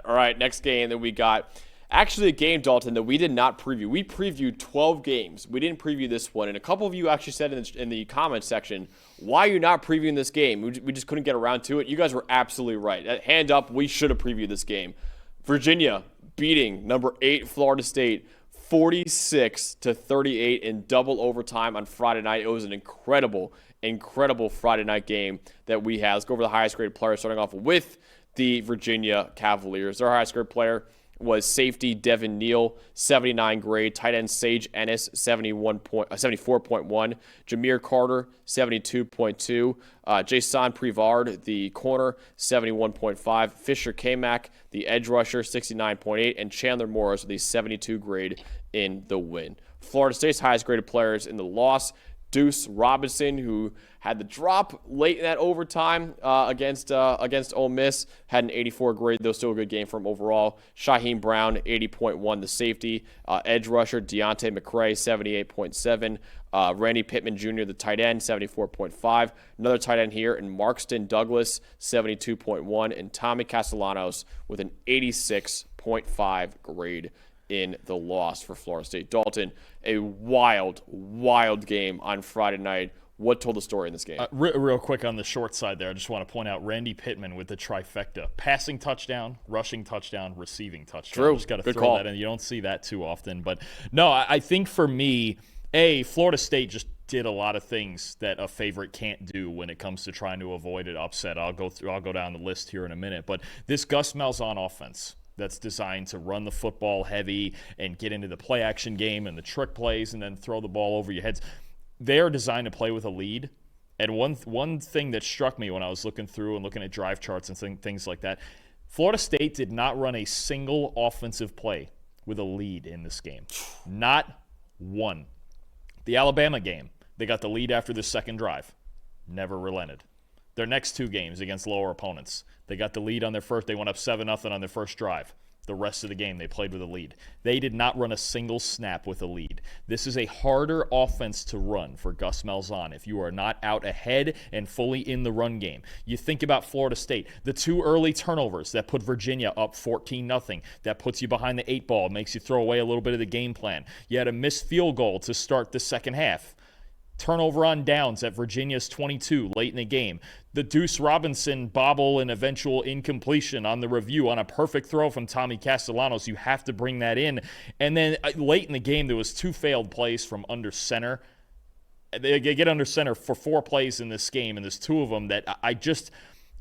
All right, next game that we got. Actually, a game, Dalton, that we did not preview. We previewed 12 games. We didn't preview this one. And a couple of you actually said in the comments section, why are you not previewing this game? We just couldn't get around to it. You guys were absolutely right. Hand up, we should have previewed this game. Virginia beating number 8 Florida State 46-38 in double overtime on Friday night. It was an incredible Friday night game that we had. Let's go over the highest graded players, starting off with the Virginia Cavaliers. Their highest graded player was safety Devin Neal, 79 grade. Tight end Sage Ennis, 74.1. Jameer Carter, 72.2. Jason Privard, the corner, 71.5. Fisher K-Mac, the edge rusher, 69.8. And Chandler Morris, the 72 grade in the win. Florida State's highest graded players in the loss, Deuce Robinson, who had the drop late in that overtime against Ole Miss, had an 84 grade, though still a good game for him overall. Shaheem Brown, 80.1, the safety. Edge rusher Deontay McCray, 78.7. Randy Pittman Jr., the tight end, 74.5. Another tight end here, and Markston Douglas, 72.1. And Tommy Castellanos with an 86.5 grade in the loss for Florida State. Dalton, a wild game on Friday night. What told the story in this game? Real quick on the short side there, I just want to point out Randy Pittman with the trifecta. Passing touchdown, rushing touchdown, receiving touchdown. True. Just got to Good throw call. that in. You don't see that too often. But, no, I think for me, Florida State just did a lot of things that a favorite can't do when it comes to trying to avoid an upset. I'll go down the list here in a minute. But this Gus Malzahn offense that's designed to run the football heavy and get into the play action game and the trick plays and then throw the ball over your heads. They are designed to play with a lead. And one thing that struck me when I was looking through and looking at drive charts and things like that, Florida State did not run a single offensive play with a lead in this game. Not one. The Alabama game, they got the lead after the second drive. Never relented. Their next two games against lower opponents, they got the lead on their first. They went up 7-0 on their first drive. The rest of the game, they played with a lead. They did not run a single snap with a lead. This is a harder offense to run for Gus Malzahn if you are not out ahead and fully in the run game. You think about Florida State, the 2 early turnovers that put Virginia up 14-0. That puts you behind the 8 ball, makes you throw away a little bit of the game plan. You had a missed field goal to start the second half. Turnover on downs at Virginia's 22 late in the game. The Deuce Robinson bobble and eventual incompletion on the review on a perfect throw from Tommy Castellanos. You have to bring that in. And then late in the game, there was 2 failed plays from under center. They get under center for 4 plays in this game, and there's 2 of them that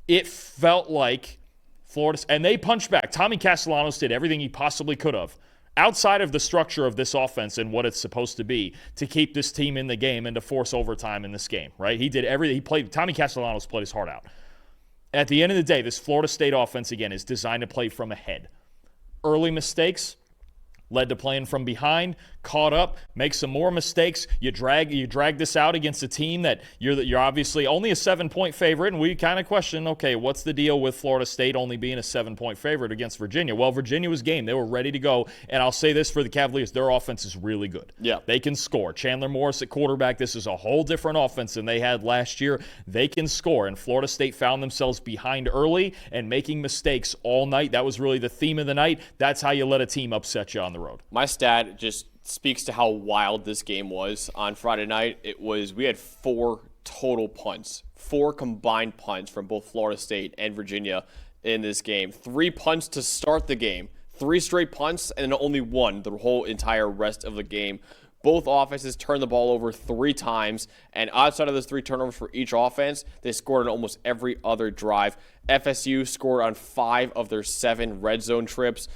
it felt like Florida, and they punched back. Tommy Castellanos did everything he possibly could have, outside of the structure of this offense and what it's supposed to be, to keep this team in the game and to force overtime in this game, right? He did everything. Tommy Castellanos played his heart out. At the end of the day, this Florida State offense, again, is designed to play from ahead. Early mistakes led to playing from behind, caught up, make some more mistakes. You drag this out against a team that you're obviously only a 7-point favorite, and we kind of question, okay, what's the deal with Florida State only being a 7-point favorite against Virginia? Well, Virginia was game. They were ready to go, and I'll say this for the Cavaliers, their offense is really good. Yeah. They can score. Chandler Morris at quarterback, this is a whole different offense than they had last year. They can score, and Florida State found themselves behind early and making mistakes all night. That was really the theme of the night. That's how you let a team upset you on the road. My stat just speaks to how wild this game was on Friday night. We had 4 total punts, 4 combined punts from both Florida State and Virginia in this game. 3 punts to start the game, 3 straight punts, and then only 1 the whole entire rest of the game. Both offenses turned the ball over 3 times, and outside of those 3 turnovers for each offense, they scored on almost every other drive. FSU scored on 5 of their 7 red zone trips.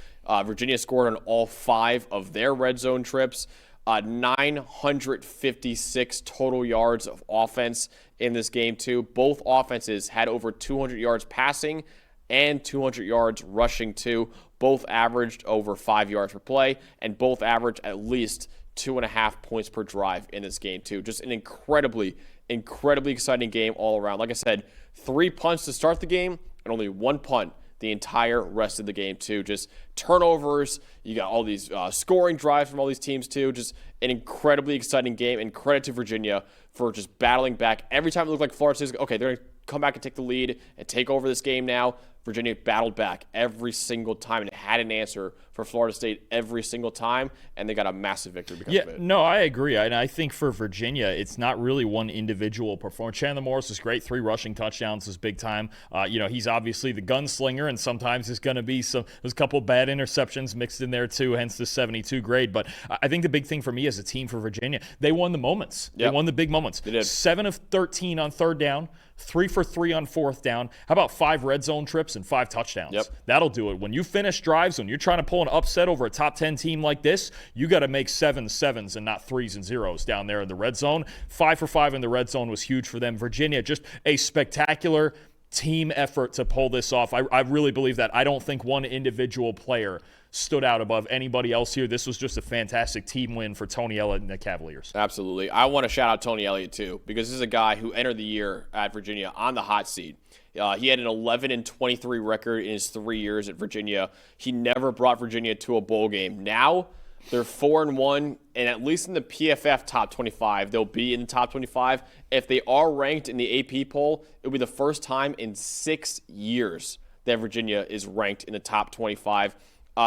Virginia scored on all 5 of their red zone trips. 956 total yards of offense in this game, too. Both offenses had over 200 yards passing and 200 yards rushing, too. Both averaged over 5 yards per play, and both averaged at least 2.5 points per drive in this game, too. Just an incredibly exciting game all around. Like I said, 3 punts to start the game and only 1 punt the entire rest of the game, too. Just turnovers. You got all these scoring drives from all these teams, too. Just an incredibly exciting game, and credit to Virginia for just battling back. Every time it looked like Florida State, okay, they're going to come back and take the lead and take over this game now. Virginia battled back every single time and had an answer for Florida State every single time, and they got a massive victory because of it. No, I agree. And I think for Virginia, it's not really one individual performance. Chandler Morris is great. 3 rushing touchdowns is big time. He's obviously the gunslinger, and sometimes there's going to be there's a couple bad interceptions mixed in there too, hence the 72 grade. But I think the big thing for me as a team for Virginia, they won the moments. Yep. They won the big moments. They did. 7 of 13 on third down. 3 for 3 on fourth down. How about 5 red zone trips and 5 touchdowns? Yep. That'll do it. When you finish drives, when you're trying to pull an upset over a top 10 team like this, you got to make 7s and not 3s and 0s down there in the red zone. 5 for 5 in the red zone was huge for them. Virginia, just a spectacular team effort to pull this off. I really believe that. I don't think one individual player stood out above anybody else here. This was just a fantastic team win for Tony Elliott and the Cavaliers. Absolutely. I want to shout out Tony Elliott too, because this is a guy who entered the year at Virginia on the hot seat. He had an 11-23 record in his 3 years at Virginia. He never brought Virginia to a bowl game. Now they're 4-1, and at least in the PFF top 25, they'll be in the top 25. If they are ranked in the AP poll, it'll be the first time in 6 years that Virginia is ranked in the top 25.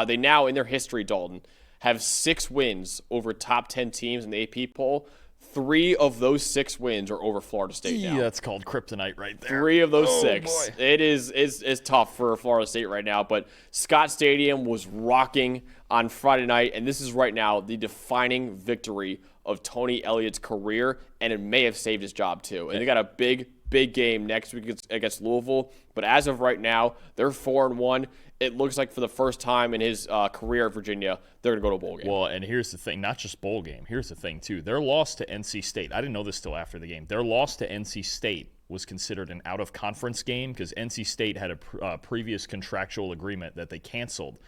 They now, in their history, Dalton, have 6 wins over top 10 teams in the AP poll. 3 of those 6 wins are over Florida State now. That's called kryptonite right there. 3 of those 6. Boy. It is tough for Florida State right now, but Scott Stadium was rocking on Friday night, and this is right now the defining victory of Tony Elliott's career, and it may have saved his job too. And they got a big game next week against Louisville, but as of right now, they're 4-1. It looks like for the first time in his career at Virginia, they're going to go to a bowl game. Well, and here's the thing, not just bowl game. Here's the thing, too. Their loss to NC State, I didn't know this till after the game. Their loss to NC State was considered an out-of-conference game because NC State had a previous contractual agreement that they canceled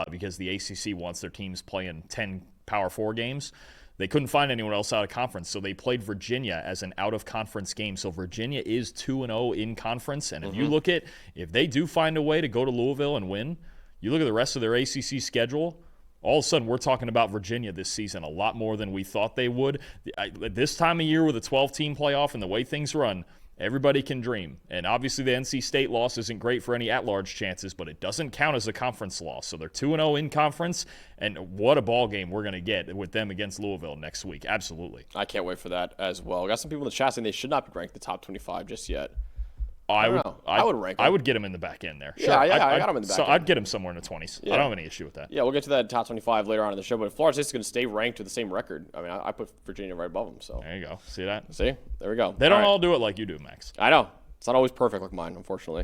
because the ACC wants their teams playing 10 Power 4 games. They couldn't find anyone else out of conference, so they played Virginia as an out-of-conference game. So Virginia is 2-0 in conference, and if you look at, if they do find a way to go to Louisville and win, you look at the rest of their ACC schedule, all of a sudden we're talking about Virginia this season a lot more than we thought they would. At this time of year with a 12-team playoff and the way things run, everybody can dream. And obviously the NC State loss isn't great for any at-large chances, but it doesn't count as a conference loss. So they're 2-0 in conference, and what a ball game we're going to get with them against Louisville next week. Absolutely. I can't wait for that as well. Got some people in the chat saying they should not be ranked the top 25 just yet. I would rank them. I would get them in the back end there. Sure. Yeah, I got them in the back end. I'd get them somewhere in the 20s. Yeah. I don't have any issue with that. Yeah, we'll get to that top 25 later on in the show, but Florida State's going to stay ranked with the same record. I mean, I put Virginia right above them. So there you go. See that? See? There we go. They don't all do it like you do, Max. I know. It's not always perfect like mine, unfortunately.